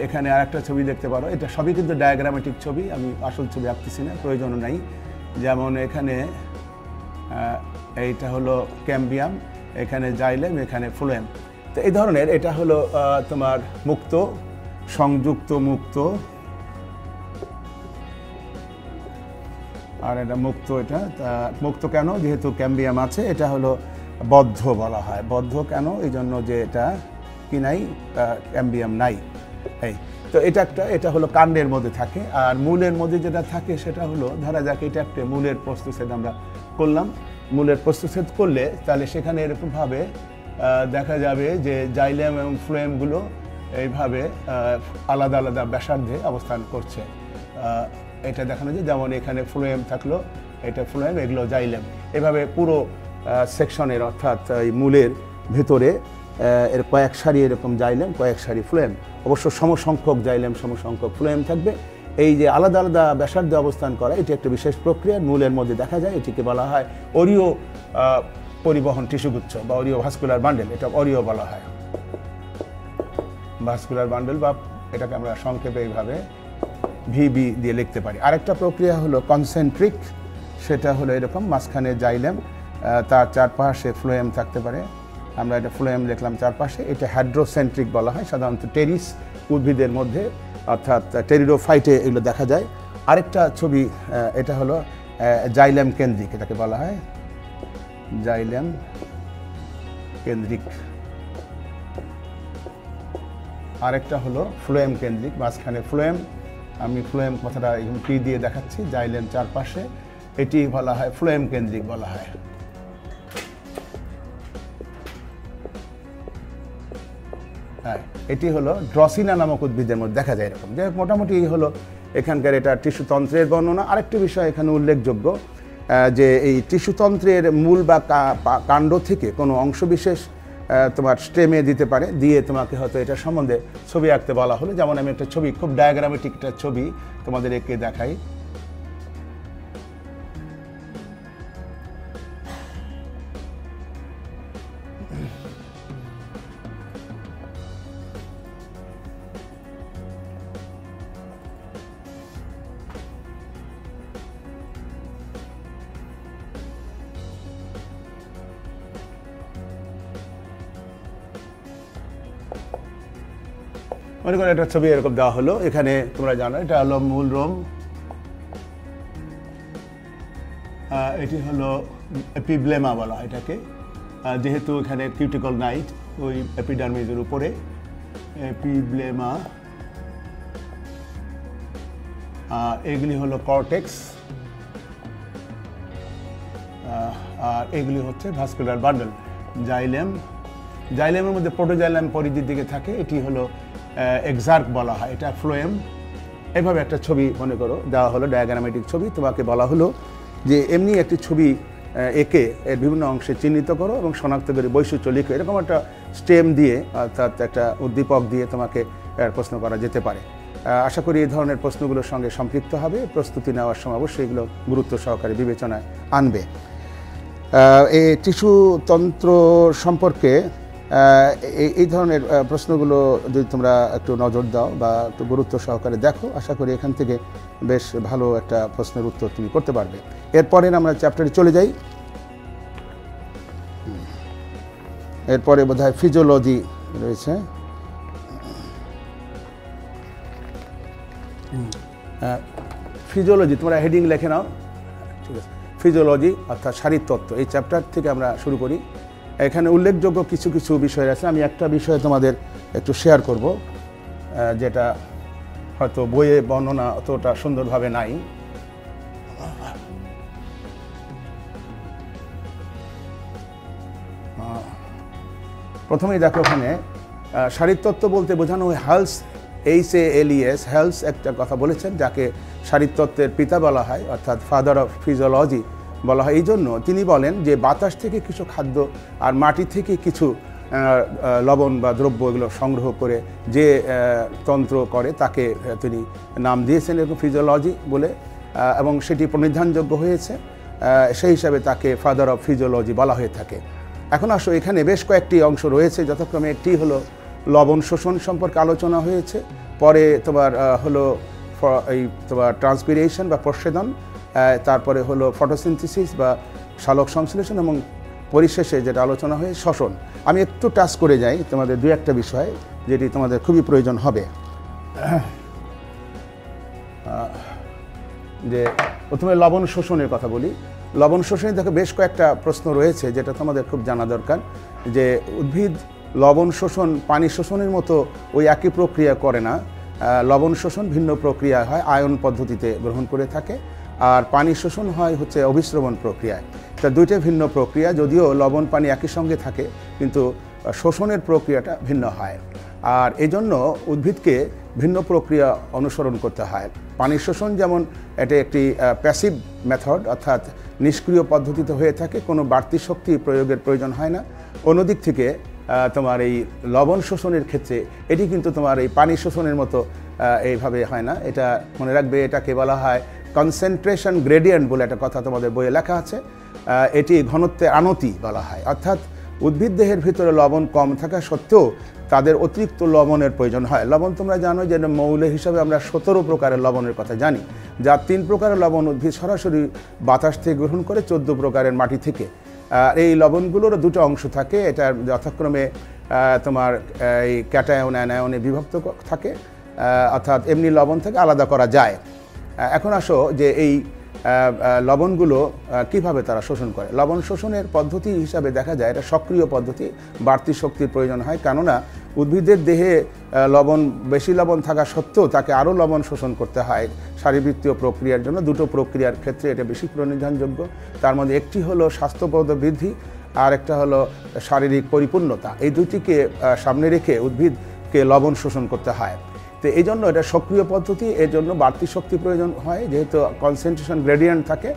এখানে আরেকটা ছবি দেখতে পারো, এটা সবই কিন্তু ডায়াগ্রামেটিক ছবি, আমি আসল ছবি আঁকতেছি না, প্রয়োজনও নাই। যেমন এখানে এইটা হলো ক্যাম্বিয়াম, এখানে জাইলেম, এখানে ফ্লোয়েম। তো এই ধরনের এটা হলো তোমার মুক্ত, সংযুক্ত মুক্ত, আর এটা মুক্ত। এটা মুক্ত কেন? যেহেতু ক্যাম্বিয়াম আছে। এটা হলো বদ্ধ বলা হয়, বদ্ধ কেন? এই জন্য যে এটা কি নাই, ক্যাম্বিয়াম নাই। এই তো এটা হলো কাণ্ডের মধ্যে থাকে। আর মূলের মধ্যে যেটা থাকে সেটা হলো, ধরা যাক এটা একটা মূলের প্রস্তুচ্ছেদ আমরা করলাম। মূলের প্রস্তুচ্ছেদ করলে তাহলে সেখানে এরকমভাবে দেখা যাবে যে জাইলেম এবং ফ্লোয়েমগুলো এইভাবে আলাদা আলাদা ব্যাসার্ধে অবস্থান করছে। এটা দেখানো যায়, যেমন এখানে ফ্লোয়েম থাকলো, এটা ফ্লোয়েম, এগুলো জাইলেম। এভাবে পুরো সেকশনের অর্থাৎ এই মূলের ভেতরে এর কয়েক সারি এরকম জাইলেম, কয়েক সারি ফ্লোয়েম, অবশ্য সমসংখ্যক জাইলেম সমসংখ্যক ফ্লোয়েম থাকবে। এই যে আলাদা আলাদা ব্যাসার্ধে অবস্থান করা, এটি একটা বিশেষ প্রক্রিয়া, মূলের মধ্যে দেখা যায়। এটিকে বলা হয় অরীয় পরিবহন টিস্যুগুচ্ছ বা অরীয় ভাস্কুলার বান্ডেল। এটা অরীয় বলা হয়, ভাস্কুলার বান্ডেল, বা এটাকে আমরা সংক্ষেপে এইভাবে ভিবি দিয়ে লিখতে পারি। আরেকটা প্রক্রিয়া হলো কনসেন্ট্রিক, সেটা হলো এরকম, মাঝখানে জাইলেম, তার চারপাশে ফ্লোয়েম থাকতে পারে। আমরা এটা ফ্লোয়েম লিখলাম চারপাশে। এটা হাইড্রোসেন্ট্রিক বলা হয়, সাধারণত টেরিস উদ্ভিদের মধ্যে অর্থাৎ টেরিডোফাইটে এগুলো দেখা যায়। আরেকটা ছবি, এটা হলো জাইলেম কেন্দ্রিক, এটাকে বলা হয় জাইলেম কেন্দ্রিক। আরেকটা হলো ফ্লোয়েম কেন্দ্রিক, মাঝখানে ফ্লোয়েম, আমি ফ্লোয়েম কথাটা পি দিয়ে দেখাচ্ছি, জাইলেম চারপাশে, এটি বলা হয় ফ্লোয়েম কেন্দ্রিক বলা হয়। হ্যাঁ, এটি হলো ড্রসিনা নামক উদ্ভিদের মধ্যে দেখা যায় এরকম। যে মোটামুটি এই হলো এখানকার এটা টিস্যুতন্ত্রের বর্ণনা। আরেকটি বিষয় এখানে উল্লেখযোগ্য, যে এই টিস্যুতন্ত্রের মূল বা কাণ্ড থেকে কোনো অংশবিশেষ তোমার স্টেমে দিতে পারে, দিয়ে তোমাকে হয়তো এটা সম্বন্ধে ছবি আঁকতে বলা হলো। যেমন আমি একটা ছবি, খুব ডায়াগ্রামেটিক একটা ছবি তোমাদের এঁকে দেখাই। মনে করেন একটা ছবি এরকম দেওয়া হলো, এখানে তোমরা জানো এটা হলো মূল রোম, এটি হলো এপিব্লেমা বলা এটাকে, যেহেতু এখানে কিউটিকল নাইট ওই এপিডার্মিসের উপরে, এপিব্লেমা। এগুলি হলো কর্টেক্স, আর এগুলি হচ্ছে ভাস্কুলার বান্ডল। জাইলেম, জাইলেমের মধ্যে প্রোটোজাইলেম পরিধির দিকে থাকে, এটি হলো এক্সার্ক বলা হয়, এটা ফ্লোয়েম। এভাবে একটা ছবি মনে করো দেওয়া হলো, ডায়াগ্রামেটিক ছবি। তোমাকে বলা হলো যে এমনি একটি ছবি এঁকে এর বিভিন্ন অংশে চিহ্নিত করো এবং শনাক্ত করে বৈশিষ্ট্য লিখো। এরকম একটা স্টেম দিয়ে অর্থাৎ একটা উদ্দীপক দিয়ে তোমাকে প্রশ্ন করা যেতে পারে। আশা করি এই ধরনের প্রশ্নগুলোর সঙ্গে সম্পৃক্ত হবে। প্রস্তুতি নেওয়ার সময় অবশ্যই এগুলো গুরুত্ব সহকারে বিবেচনায় আনবে। এই টিস্যুতন্ত্র সম্পর্কে এই ধরনের প্রশ্নগুলো যদি তোমরা একটু নজর দাও বা একটু গুরুত্ব সহকারে দেখো, আশা করি এখান থেকে বেশ ভালো একটা প্রশ্নের উত্তর তুমি করতে পারবে। এরপরে আমরা চ্যাপ্টারে চলে যাই। এরপরে বোধহয় ফিজিওলজি রয়েছে। ফিজিওলজি তোমরা হেডিং লিখে নাও, ঠিক আছে। ফিজিওলজি অর্থাৎ শারীরতত্ত্ব, এই চ্যাপ্টার থেকে আমরা শুরু করি। এখানে উল্লেখযোগ্য কিছু কিছু বিষয় আছে। আমি একটা বিষয় তোমাদের একটু শেয়ার করব, যেটা হয়তো বইয়ে বর্ণনা অতটা সুন্দরভাবে নাই। প্রথমেই দেখো, ওখানে শারীরতত্ত্ব বলতে বোঝানো হয় হালস, HALES, হেলস একটা কথা বলেছেন, যাকে শারীরতত্ত্বের পিতা বলা হয়, অর্থাৎ ফাদার অফ ফিজিওলজি বলা হয়। এই জন্য তিনি বলেন যে বাতাস থেকে কিছু খাদ্য আর মাটি থেকে কিছু লবণ বা দ্রব্য এগুলো সংগ্রহ করে যে তন্ত্র করে তাকে তিনি নাম দিয়েছেন এরকম ফিজিওলজি বলে, এবং সেটি প্রণিধানযোগ্য হয়েছে। সেই হিসাবে তাকে ফাদার অফ ফিজিওলজি বলা হয়ে থাকে। এখন আসো, এখানে বেশ কয়েকটি অংশ রয়েছে, যথাক্রমে একটি হলো লবণ শোষণ সম্পর্কে আলোচনা হয়েছে, পরে তোমার হলো এই তোমার ট্রান্সপিরেশন বা প্রস্বেদন, তারপরে হলো ফটোসিনথেসিস বা সালোক সংশ্লেষণ, এবং পরিশেষে যেটা আলোচনা হয় শ্বসন। আমি একটু টাচ করে যাই তোমাদের দু একটা বিষয় যেটি তোমাদের খুবই প্রয়োজন হবে। যে প্রথমে লবণ শোষণের কথা বলি। লবণ শোষণে দেখো বেশ কয়েকটা প্রশ্ন রয়েছে যেটা তোমাদের খুব জানা দরকার, যে উদ্ভিদ লবণ শোষণ পানি শোষণের মতো ওই একই প্রক্রিয়া করে না। লবণ শোষণ ভিন্ন প্রক্রিয়া হয়, আয়ন পদ্ধতিতে গ্রহণ করে থাকে, আর পানি শোষণ হয় হচ্ছে অভিস্রবণ প্রক্রিয়ায়। তা দুইটাই ভিন্ন প্রক্রিয়া, যদিও লবণ পানি একই সঙ্গে থাকে কিন্তু শোষণের প্রক্রিয়াটা ভিন্ন হয়। আর এজন্য উদ্ভিদকে ভিন্ন প্রক্রিয়া অনুসরণ করতে হয়। পানি শোষণ যেমন এটা একটি প্যাসিভ মেথড, অর্থাৎ নিষ্ক্রিয় পদ্ধতিতে হয়ে থাকে, কোনো বাড়তি শক্তি প্রয়োগের প্রয়োজন হয় না। অন্যদিক থেকে তোমার এই লবণ শোষণের ক্ষেত্রে এটি কিন্তু তোমার এই পানি শোষণের মতো এইভাবে হয় না। এটা মনে রাখবে, এটাকে বলা হয় কনসেন্ট্রেশন গ্রেডিয়েন্ট বলে একটা কথা তোমাদের বইয়ে লেখা আছে। এটি ঘনত্বে আনতি বলা হয়, অর্থাৎ উদ্ভিদ দেহের ভিতরে লবণ কম থাকা সত্ত্বেও তাদের অতিরিক্ত লবণের প্রয়োজন হয়। লবণ তোমরা জানো যে মৌল হিসাবে আমরা 17 প্রকারের লবণের কথা জানি, যার 3 প্রকারের লবণ উদ্ভিদ সরাসরি বাতাস থেকে গ্রহণ করে, 14 প্রকারের মাটি থেকে। এই লবণগুলোর দুটো অংশ থাকে, এটা যথাক্রমে তোমার এই ক্যাটায়ন অ্যানায়নে বিভক্ত থাকে, অর্থাৎ এমনি লবণ থেকে আলাদা করা যায়। এখন আসো যে এই লবণগুলো কিভাবে তারা শোষণ করে। লবণ শোষণের পদ্ধতি হিসাবে দেখা যায় এটা সক্রিয় পদ্ধতি, বাড়তি শক্তির প্রয়োজন হয়, কেননা উদ্ভিদের দেহে বেশি লবণ থাকা সত্ত্বেও তাকে আরও লবণ শোষণ করতে হয় শারীরবৃত্তীয় প্রক্রিয়ার জন্য। দুটো প্রক্রিয়ার ক্ষেত্রে এটা বেশি প্রণিধানযোগ্য। তার মধ্যে একটি হলো স্বাস্থ্যপ্রদ বৃদ্ধি, আর একটা হলো শারীরিক পরিপূর্ণতা। এই দুটিকে সামনে রেখে উদ্ভিদকে লবণ শোষণ করতে হয়। তো এই জন্য এটা সক্রিয় পদ্ধতি, এর জন্য বাড়তি শক্তি প্রয়োজন হয়, যেহেতু কনসেন্ট্রেশন গ্রেডিয়েন্ট থাকে।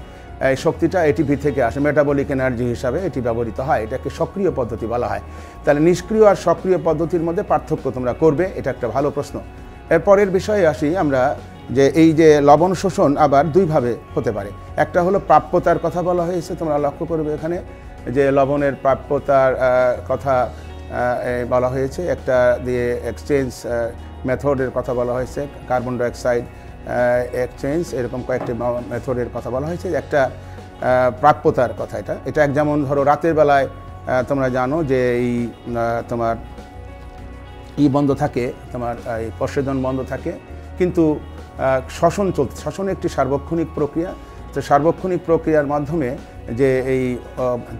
এই শক্তিটা এটিপি থেকে আসে, মেটাবলিক এনার্জি হিসাবে এটি ব্যবহৃত হয়, এটাকে সক্রিয় পদ্ধতি বলা হয়। তাহলে নিষ্ক্রিয় আর সক্রিয় পদ্ধতির মধ্যে পার্থক্য তোমরা করবে, এটা একটা ভালো প্রশ্ন। এরপরের বিষয়ে আসি আমরা, যে এই যে লবণ শোষণ আবার দুইভাবে হতে পারে। একটা হলো প্রাপ্যতার কথা বলা হয়েছে, তোমরা লক্ষ্য করবে এখানে যে লবণের প্রাপ্যতার কথা বলা হয়েছে, একটা দিয়ে এক্সচেঞ্জ মেথডের কথা বলা হয়েছে, কার্বন ডাইঅক্সাইড এক্সচেঞ্জ, এরকম কয়েকটি মেথডের কথা বলা হয়েছে। একটা প্রাপ্যতার কথা, এটা যেমন ধরো রাতের বেলায় তোমরা জানো যে এই তোমার বন্ধ থাকে, তোমার এই প্রস্বেদন বন্ধ থাকে, কিন্তু শ্বসন একটি সার্বক্ষণিক প্রক্রিয়া। তো সার্বক্ষণিক প্রক্রিয়ার মাধ্যমে যে এই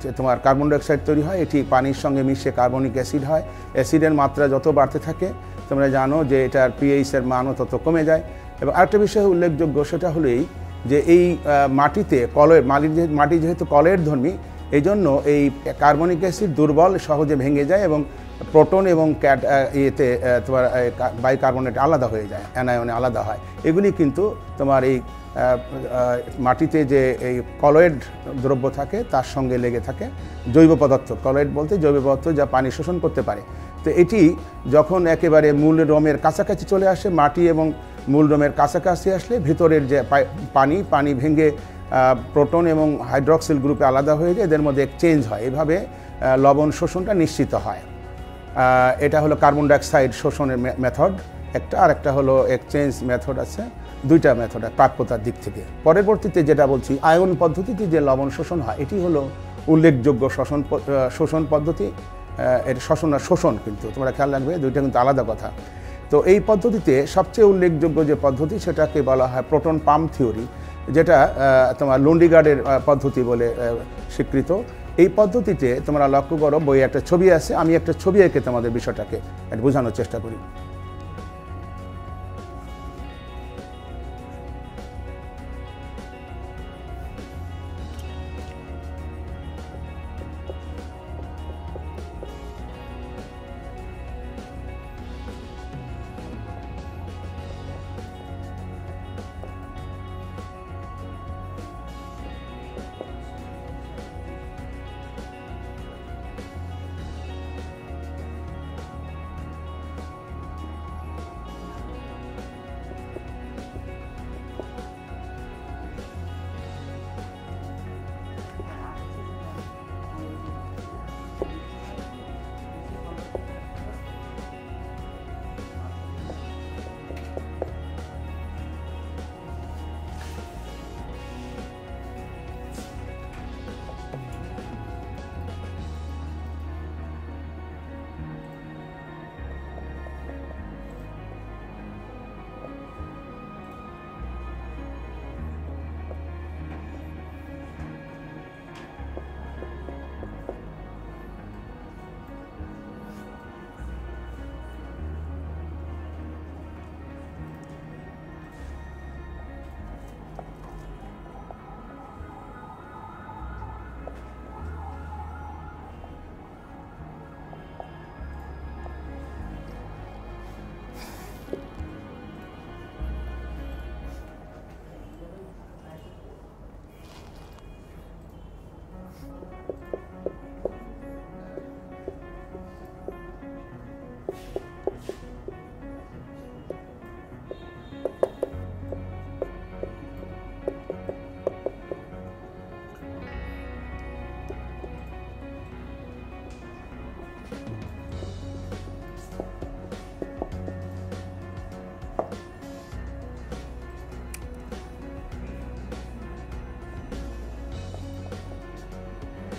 যে তোমার কার্বন ডাইঅক্সাইড তৈরি হয়, এটি পানির সঙ্গে মিশে কার্বনিক অ্যাসিড হয়। অ্যাসিডের মাত্রা যত বাড়তে থাকে তোমরা জানো যে এটার পিএইচের মানও তত কমে যায়। এবং আরেকটা বিষয় উল্লেখযোগ্য, সেটা হলেই যে এই মাটিতে মাটি যেহেতু কলের ধর্মী, এই জন্য এই কার্বনিক অ্যাসিড দুর্বল, সহজে ভেঙে যায় এবং প্রোটন এবং তোমার বাইকার্বনেট আলাদা হয়ে যায়, অ্যানায়নে আলাদা হয়। এগুলি কিন্তু তোমার এই মাটিতে যে এই কলয়েড দ্রব্য থাকে তার সঙ্গে লেগে থাকে, জৈব পদার্থ। কলয়েড বলতে জৈব পদার্থ যা পানি শোষণ করতে পারে। তো এটি যখন একেবারে মূল রোমের কাছাকাছি চলে আসে, মাটি এবং মূল রোমের কাছাকাছি আসলে ভিতরের যে পানি ভেঙে প্রোটন এবং হাইড্রক্সিল গ্রুপে আলাদা হয়ে যায়, এদের মধ্যে এক্সচেঞ্জ হয়। এভাবে লবণ শোষণটা নিশ্চিত হয়। এটা হলো কার্বন ডাইঅক্সাইড শোষণের মেথড একটা, আর একটা হলো এক্সচেঞ্জ মেথড আছে। দুইটা মেথড প্রাপ্যতার দিক থেকে। পরবর্তীতে যেটা বলছি, আয়ন পদ্ধতিতে যে লবণ শোষণ হয়, এটি হলো উল্লেখযোগ্য শোষণ পদ্ধতি। এর শোষণ কিন্তু তোমরা খেয়াল রাখবে, দুইটা কিন্তু আলাদা কথা। তো এই পদ্ধতিতে সবচেয়ে উল্লেখযোগ্য যে পদ্ধতি, সেটাকে বলা হয় প্রোটন পাম্প থিওরি, যেটা তোমার লুন্ডিগার্ডের পদ্ধতি বলে স্বীকৃত। এই পদ্ধতিতে তোমরা লক্ষ্য করো, বইয়ে একটা ছবি আছে, আমি একটা ছবি এঁকে তোমাদের বিষয়টাকে বোঝানোর চেষ্টা করি।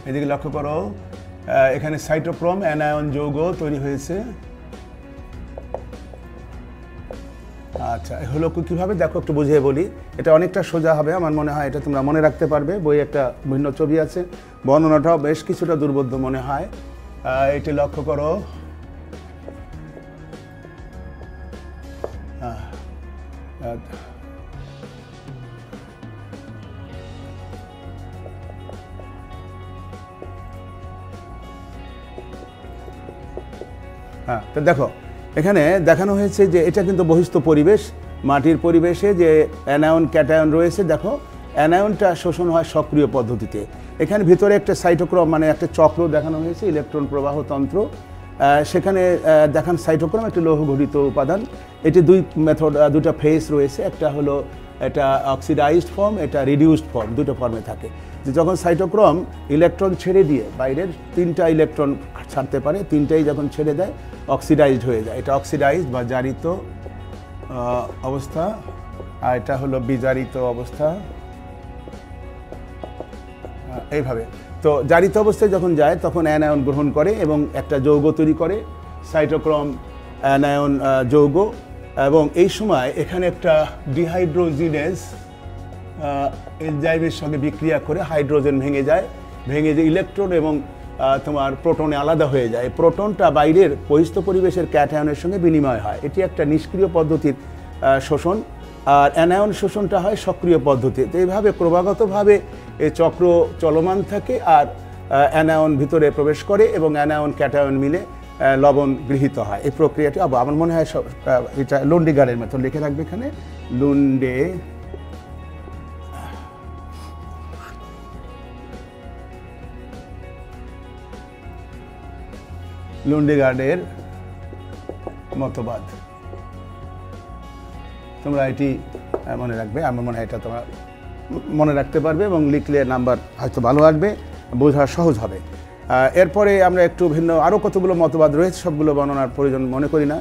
এদিকে লক্ষ্য করো, এখানে সাইটোক্রোম অ্যানায়ন যৌগ তৈরি হয়েছে। আচ্ছা, হলো কীভাবে দেখো একটু বুঝিয়ে বলি। এটা অনেকটা সোজা হবে, আমার মনে হয় এটা তোমরা মনে রাখতে পারবে। বই একটা ভিন্ন ছবি আছে, বর্ণনাটাও বেশ কিছুটা দুর্বোধ্য মনে হয়। এটি লক্ষ্য করো, হ্যাঁ। তো দেখো এখানে দেখানো হয়েছে যে এটা কিন্তু বহিস্থ পরিবেশ, মাটির পরিবেশে যে অ্যানায়ন ক্যাটায়ন রয়েছে। দেখো অ্যানায়নটা শোষণ হয় সক্রিয় পদ্ধতিতে। এখানে ভিতরে একটা সাইটোক্রোম মানে একটা চক্র দেখানো হয়েছে, ইলেকট্রন প্রবাহ তন্ত্র। সেখানে দেখান সাইটোক্রোম একটি লৌহ ঘটিত উপাদান। এটি দুটা ফেস রয়েছে, একটা হলো এটা অক্সিডাইজড ফর্ম, এটা রিডিউসড ফর্ম, দুটো ফর্মে থাকে। যে যখন সাইটোক্রোম ইলেকট্রন ছেড়ে দিয়ে বাইরের 3টা ইলেকট্রন ছাড়তে পারে, 3টাই যখন ছেড়ে দেয় অক্সিডাইজড হয়ে যায়। এটা অক্সিডাইজড বা জারিত অবস্থা, আর এটা হলো বিজারিত অবস্থা। এইভাবে তো জারিত অবস্থায় যখন যায় তখন অ্যানায়ন গ্রহণ করে এবং একটা যৌগ তৈরি করে, সাইটোক্রোম অ্যানায়ন যৌগ। এবং এই সময় এখানে একটা ডিহাইড্রোজিনেজ এনজাইমের সঙ্গে বিক্রিয়া করে হাইড্রোজেন ভেঙে যে ইলেকট্রন এবং তোমার প্রোটনে আলাদা হয়ে যায়। প্রোটনটা বাইরের বহিস্থ পরিবেশের ক্যাটায়নের সঙ্গে বিনিময় হয়। এটি একটা নিষ্ক্রিয় পদ্ধতির শোষণ, আর অ্যানায়ন শোষণটা হয় সক্রিয় পদ্ধতিতে। এইভাবে ক্রমাগতভাবে এই চক্র চলমান থাকে, আর অ্যানায়ন ভিতরে প্রবেশ করে এবং অ্যানায়ন ক্যাটায়ন মিলে লবণ গৃহীত হয়। এই প্রক্রিয়াটি আমার মনে হয় এটা লুন্ডিগারের মতো লিখে রাখবে এখানে, লুন্ডিগার্ডের মতবাদ। তোমরা এটি মনে রাখবে, আমার মনে হয় এটা তোমরা মনে রাখতে পারবে এবং লিখলে নাম্বার হয়তো ভালো আসবে, বোঝা সহজ হবে। এরপরে আমরা একটু ভিন্ন আরও কতগুলো মতবাদ রয়েছে, সবগুলো বর্ণনার প্রয়োজন মনে করি না।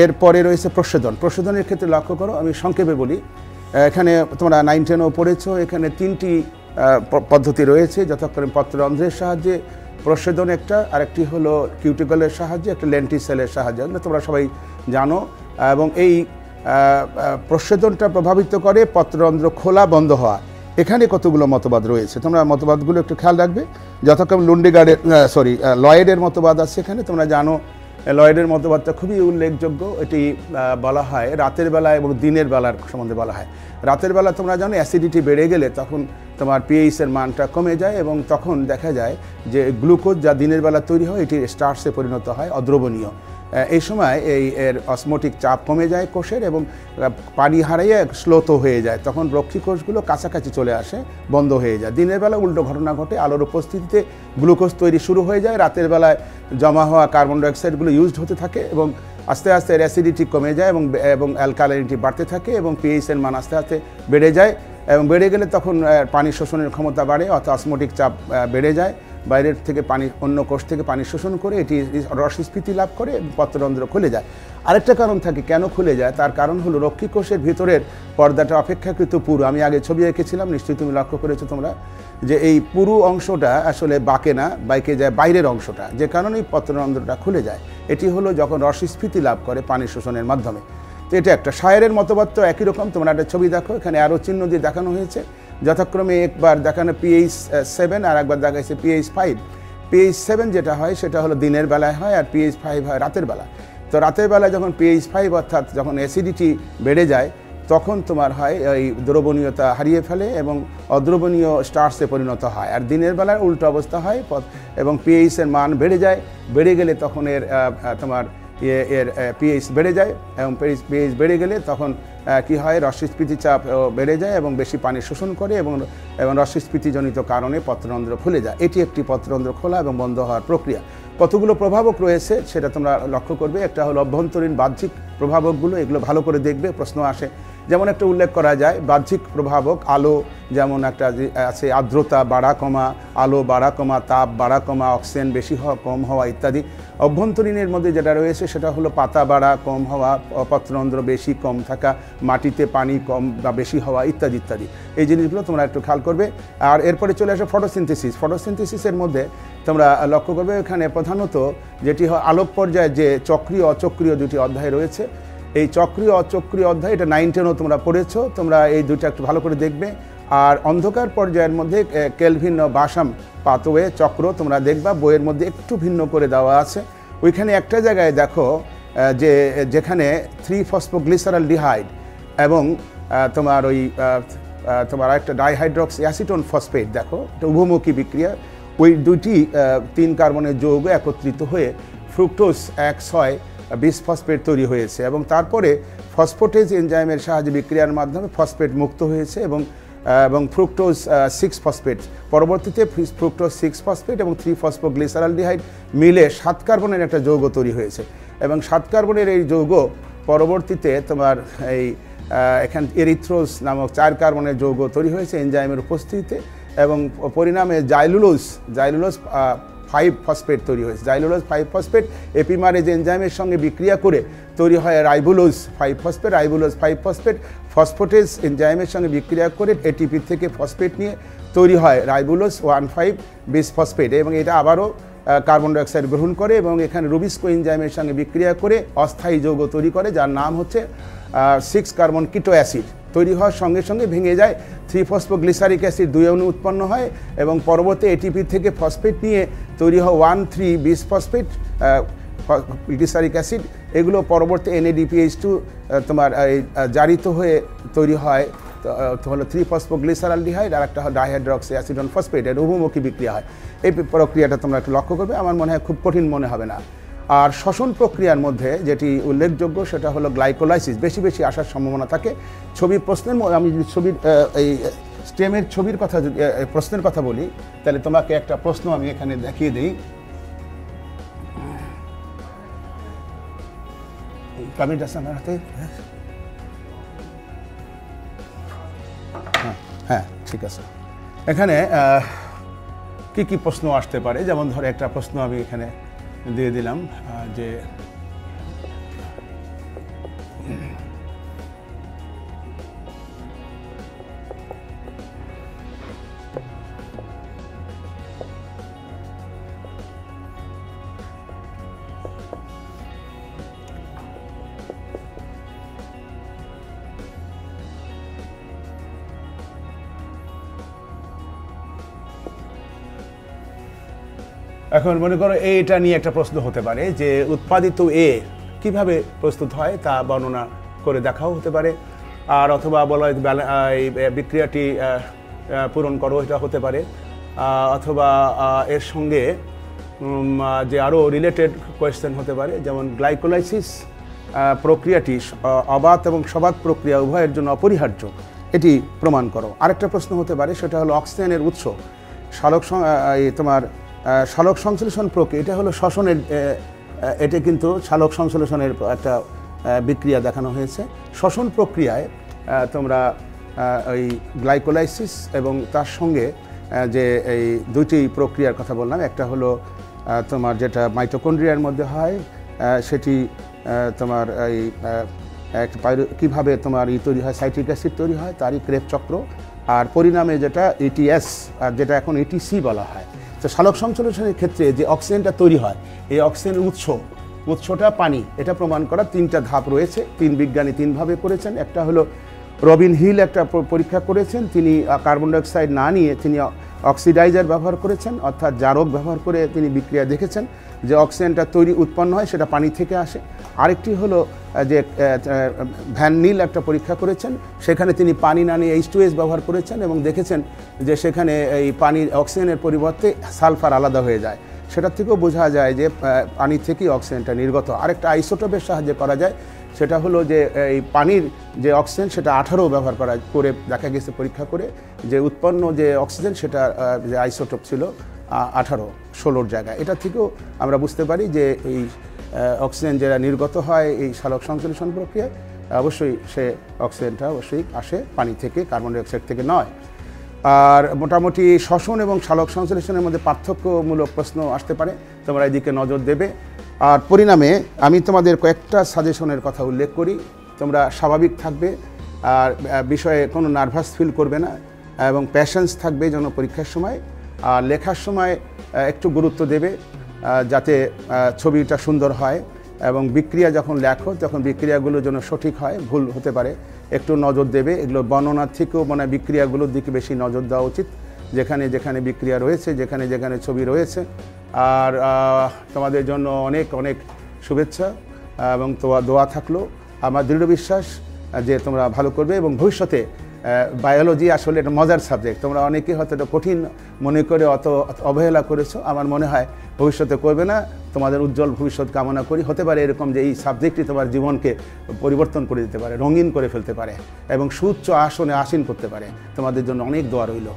এরপরে রয়েছে প্রচ্ছেদন। প্রচ্ছেদনের ক্ষেত্রে লক্ষ্য করো, আমি সংক্ষেপে বলি। এখানে তোমরা 9-10ও পড়েছো, এখানে 3টি পদ্ধতি রয়েছে, যথাক্রমে পত্ররন্ধ্রের সাহায্যে প্রচ্ছেদন একটা, আরেকটি হলো কিউটিকলের সাহায্যে, একটা লেন্টিসেলের সাহায্যে, এগুলো তোমরা সবাই জানো। এবং এই প্রচ্ছেদনটা প্রভাবিত করে পত্ররন্ধ্র খোলা বন্ধ হওয়া। এখানে কতগুলো মতবাদ রয়েছে, তোমরা মতবাদগুলো একটু খেয়াল রাখবে। যথাক্রমে লয়েডের মতবাদ আছে এখানে, তোমরা জানো লয়েডের মতবাদটা খুবই উল্লেখযোগ্য। এটি বলা হয় রাতের বেলা এবং দিনের বেলার সম্বন্ধে বলা হয়। রাতের বেলা তোমরা জানো অ্যাসিডিটি বেড়ে গেলে তখন তোমার পিএইচের মানটা কমে যায় এবং তখন দেখা যায় যে গ্লুকোজ যা দিনের বেলা তৈরি হয় এটি স্টার্চে পরিণত হয়, অদ্রবণীয়। এই সময় এর অসমোটিক চাপ কমে যায় কোষের এবং পানি হারিয়ে শ্লোত হয়ে যায়, তখন রক্ষী কোষগুলো কাছাকাছি চলে আসে, বন্ধ হয়ে যায়। দিনের বেলা উল্টো ঘটনা ঘটে, আলোর উপস্থিতিতে গ্লুকোজ তৈরি শুরু হয়ে যায়, রাতের বেলায় জমা হওয়া কার্বন ডাইঅক্সাইডগুলো ইউজড হতে থাকে এবং আস্তে আস্তে এর অ্যাসিডিটি কমে যায় এবং অ্যালকালাইনিটি বাড়তে থাকে এবং পিএইচের মান আস্তে আস্তে বেড়ে যায়। এবং বেড়ে গেলে তখন পানি শোষণের ক্ষমতা বাড়ে, অর্থাৎ অসমোটিক চাপ বেড়ে যায়, বাইরের থেকে পানি অন্য কোষ থেকে পানি শোষণ করে এটি রসস্ফীতি লাভ করে পত্ররন্ধ্র খুলে যায়। আরেকটা কারণ থাকে কেন খুলে যায়, তার কারণ হলো রক্ষী কোষের ভিতরের পর্দাটা অপেক্ষাকৃত পুরু। আমি আগে ছবি এঁকেছিলাম, নিশ্চয়ই তুমি লক্ষ্য করেছো তোমরা, যে এই পুরু অংশটা আসলে বাঁকে না, বাইকে যায় বাইরের অংশটা, যে কারণেই পত্ররন্ধ্রটা খুলে যায়। এটি হলো যখন রসস্ফীতি লাভ করে পানি শোষণের মাধ্যমে। তো এটা একটা। সায়েরের মতবাদ তো একই রকম, তোমরা একটা ছবি দেখো, এখানে আরও চিহ্ন দিয়ে দেখানো হয়েছে। যথাক্রমে একবার দেখানো pH7 আর একবার দেখাচ্ছে pH5। pH7 যেটা হয় সেটা হলো দিনের বেলায় হয়, আর pH5 হয় রাতের বেলা। তো রাতের বেলায় যখন pH5 অর্থাৎ যখন অ্যাসিডিটি বেড়ে যায় তখন তোমার হয় এই দ্রবণীয়তা হারিয়ে ফেলে এবং অদ্রবণীয় স্টার্চে পরিণত হয়, আর দিনের বেলায় উল্টো অবস্থা হয় এবং পিএইচের মান বেড়ে যায়। বেড়ে গেলে তখন তোমার পিএইচ বেড়ে যায় এবং পিএইচ বেড়ে গেলে তখন কি হয়, রসস্ফীতি চাপ বেড়ে যায় এবং বেশি পানি শোষণ করে এবং রসস্ফীতিজনিত কারণে পত্ররন্ধ্র খুলে যায়। এটি একটি পত্ররন্ধ্র খোলা এবং বন্ধ হওয়ার প্রক্রিয়া। কতগুলো প্রভাবক রয়েছে সেটা তোমরা লক্ষ্য করবে। একটা হলো অভ্যন্তরীণ বাহ্যিক প্রভাবকগুলো, এগুলো ভালো করে দেখবে, প্রশ্ন আসে যেমন একটা উল্লেখ করা যায় বাহ্যিক প্রভাবক আলো, যেমন একটা আছে আর্দ্রতা বাড়া কমা, আলো বাড়া কমা, তাপ বাড়া কমা, অক্সিজেন বেশি হওয়া কম হওয়া ইত্যাদি। অভ্যন্তরীণের মধ্যে যেটা রয়েছে সেটা হলো পাতা বাড়া কম হওয়া, পত্ররন্ধ্র বেশি কম থাকা, মাটিতে পানি কম বা বেশি হওয়া ইত্যাদি ইত্যাদি। এই জিনিসগুলো তোমরা একটু খেয়াল করবে। আর এরপরে চলে আসে ফটোসিনথেসিস। ফটোসিনথেসিসের মধ্যে তোমরা লক্ষ্য করবে এখানে প্রধানত যেটি হয় আলোক পর্যায়ে যে চক্রীয় অচক্রীয় দুটি অধ্যায় রয়েছে, এই চক্রীয় অচক্রীয় অধ্যায় এটা 9, 10ও তোমরা পড়েছো, তোমরা এই দুইটা একটু ভালো করে দেখবে। আর অন্ধকার পর্যায়ের মধ্যে কেলভিন বাসাম পাথওয়ে চক্র তোমরা দেখবা, বইয়ের মধ্যে একটু ভিন্ন করে দেওয়া আছে। ওইখানে একটা জায়গায় দেখো যে যেখানে 3-ফসফোগ্লিসারালডিহাইড এবং তোমার ওই তোমার একটা ডাইহাইড্রক্সি অ্যাসিটোন ফসফেট, দেখো এটা উভমুখী বিক্রিয়া, ওই দুইটি 3 কার্বনের যৌগ একত্রিত হয়ে ফ্রুক্টোজ 1,6-বিসফসফেট তৈরি হয়েছে এবং তারপরে ফসফোটেজ এনজাইমের সাহায্যে বিক্রিয়ার মাধ্যমে ফসফেট মুক্ত হয়েছে এবং ফ্রুক্টোজ 6-ফসফেট, পরবর্তীতে ফ্রুক্টোজ 6-ফসফেট এবং 3-ফসফোগ্লিসারালডিহাইড মিলে 7 কার্বনের একটা যৌগ তৈরি হয়েছে এবং 7 কার্বনের এই যৌগ পরবর্তীতে তোমার এই এখানে এরিথ্রোজ নামক 4 কার্বনের যৌগ তৈরি হয়েছে এনজাইমের উপস্থিতিতে এবং পরিণামে জাইলুলোজ 5-ফসফেট তৈরি হয়েছে। জাইলুলোজ 5-ফসফেট এপিমারেজ এনজাইমের সঙ্গে বিক্রিয়া করে তৈরি হয় রাইবোলোজ 5-ফসফেট। রাইবোলোজ 5-ফসফেট ফসফোটেজ এনজাইমের সঙ্গে বিক্রিয়া করে এটিপি থেকে ফসফেট নিয়ে তৈরি হয় রাইবোলোজ 1,5-বিসফসফেট এবং এটা আবারও কার্বন ডাইঅক্সাইড গ্রহণ করে এবং এখানে রুবিস্কো এনজাইমের সঙ্গে বিক্রিয়া করে অস্থায়ী যৌগ তৈরি করে যার নাম হচ্ছে 6 কার্বন কিটো অ্যাসিড। তৈরি হওয়ার সঙ্গে সঙ্গে ভেঙে যায় 3-ফসফোগ্লিসারিক অ্যাসিড 2 অণু উৎপন্ন হয় এবং পরবর্তী এটিপি থেকে ফসফেট নিয়ে তৈরি হয় 1,3-বিসফসফেট গ্লিসারিক অ্যাসিড। এগুলো পরবর্তী NADPH2 তোমার জারিত হয়ে তৈরি হয় হলো 3-ফসফোগ্লিসারালডিহাইড আর একটা ডাইহাইড্রক্সি অ্যাসিডন ফসফেট, এর উভমুখী বিক্রিয়া হয়। এই প্রক্রিয়াটা তোমরা একটু লক্ষ্য করবে, আমার মনে হয় খুব কঠিন মনে হবে না। আর শ্বসন প্রক্রিয়ার মধ্যে যেটি উল্লেখযোগ্য সেটা হলো গ্লাইকোলাইসিস, বেশি বেশি আসার সম্ভাবনা থাকে। প্রশ্নের আমি ছবির এই স্টেমের ছবির কথা যদি প্রশ্নের কথা বলি তাহলে তোমাকে একটা প্রশ্ন আমি এখানে দেখিয়ে দিই। কমেন্ট আছে আমার হাতে? হ্যাঁ ঠিক আছে। এখানে কি কি প্রশ্ন আসতে পারে, যেমন ধরে একটা প্রশ্ন আমি এখানে দিয়ে দিলাম যে এখন মনে করো এটা নিয়ে একটা প্রশ্ন হতে পারে যে উৎপাদিত কিভাবে প্রস্তুত হয় তা বর্ণনা করে দেখাও হতে পারে, আর অথবা বলা হয় এই বিক্রিয়াটি পূরণ করো, এটা হতে পারে, অথবা এর সঙ্গে যে আরও রিলেটেড কোয়েশ্চেন হতে পারে, যেমন গ্লাইকোলাইসিস প্রক্রিয়াটি অবাত এবং সবাত প্রক্রিয়া উভয়ের জন্য অপরিহার্য, এটি প্রমাণ করো। আরেকটা প্রশ্ন হতে পারে সেটা হলো অক্সিজেনের উৎস সালোক সংশ্লেষণ প্রক্রিয়া, এটা হলো শ্বসনের, এটা কিন্তু সালোক সংশ্লেষণের একটা বিক্রিয়া দেখানো হয়েছে। শ্বসন প্রক্রিয়ায় তোমরা ওই গ্লাইকোলাইসিস এবং তার সঙ্গে যে এই দুটি প্রক্রিয়ার কথা বললাম, একটা হলো তোমার যেটা মাইটোকন্ড্রিয়ার মধ্যে হয় সেটি তোমার এই কীভাবে তোমার তৈরি হয়, সাইট্রিক অ্যাসিড তৈরি হয়, তারই ক্রেব চক্র, আর পরিণামে যেটা ETS আর যেটা এখন ETC বলা হয়। তো সালোক সংশ্লেষণের ক্ষেত্রে যে অক্সিজেনটা তৈরি হয়, এই অক্সিজেনের উৎসটা পানি, এটা প্রমাণ করার 3টা ধাপ রয়েছে। 3 বিজ্ঞানী 3ভাবে করেছেন। একটা হলো রবিন হিল একটা পরীক্ষা করেছেন, তিনি কার্বন ডাইঅক্সাইড না নিয়ে তিনি অক্সিডাইজার ব্যবহার করেছেন, অর্থাৎ জারক ব্যবহার করে তিনি বিক্রিয়া দেখেছেন যে অক্সিজেনটা উৎপন্ন হয় সেটা পানি থেকে আসে। আরেকটি হলো যে ভ্যান নিল একটা পরীক্ষা করেছেন, সেখানে তিনি পানি না নিয়ে H2S ব্যবহার করেছেন এবং দেখেছেন যে সেখানে এই পানির অক্সিজেনের পরিবর্তে সালফার আলাদা হয়ে যায়। সেটা থেকেও বোঝা যায় যে পানি থেকেই অক্সিজেনটা নির্গত। আরেকটা আইসোটোপের সাহায্যে করা যায়, সেটা হলো যে এই পানির যে অক্সিজেন সেটা 18 ব্যবহার করে দেখা গেছে পরীক্ষা করে যে উৎপন্ন যে অক্সিজেন সেটা যে আইসোটোপ ছিল 18-16 জায়গায়। এটা থেকেও আমরা বুঝতে পারি যে এই অক্সিজেন যেটা নির্গত হয় এই সালোক সংশ্লেষণ প্রক্রিয়ায় অবশ্যই সে অক্সিজেনটা অবশ্যই আসে পানি থেকে, কার্বন ডাইঅক্সাইড থেকে নয়। আর মোটামুটি শ্বসন এবং সালোক সংশ্লেষণের মধ্যে পার্থক্যমূলক প্রশ্ন আসতে পারে, তোমরা এদিকে নজর দেবে। আর পরিণামে আমি তোমাদের কয়েকটা সাজেশনের কথা উল্লেখ করি। তোমরা স্বাভাবিক থাকবে, আর বিষয়ে কোনো নার্ভাস ফিল করবে না, এবং প্যাশেন্স থাকবে যেন পরীক্ষার সময়। আর লেখার সময় একটু গুরুত্ব দেবে যাতে ছবিটা সুন্দর হয়, এবং বিক্রিয়া যখন লেখো তখন বিক্রিয়াগুলো যেন সঠিক হয়, ভুল হতে পারে, একটু নজর দেবে। এগুলো বর্ণনার থেকেও মানে বিক্রিয়াগুলোর দিকে বেশি নজর দেওয়া উচিত, যেখানে যেখানে বিক্রিয়া রয়েছে, যেখানে যেখানে ছবি রয়েছে। আর তোমাদের জন্য অনেক অনেক শুভেচ্ছা এবং দোয়া থাকলো। আমার দৃঢ় বিশ্বাস যে তোমরা ভালো করবে, এবং ভবিষ্যতে বায়োলজি আসলে একটা মজার সাবজেক্ট। তোমরা অনেকেই হয়তো এটা কঠিন মনে করে অত অবহেলা করেছো, আমার মনে হয় ভবিষ্যতে করবে না। তোমাদের উজ্জ্বল ভবিষ্যৎ কামনা করি। হতে পারে এরকম যে এই সাবজেক্টটি তোমার জীবনকে পরিবর্তন করে দিতে পারে, রঙিন করে ফেলতে পারে, এবং সুউচ্চ আসনে আসীন করতে পারে। তোমাদের জন্য অনেক দোয়া রইল।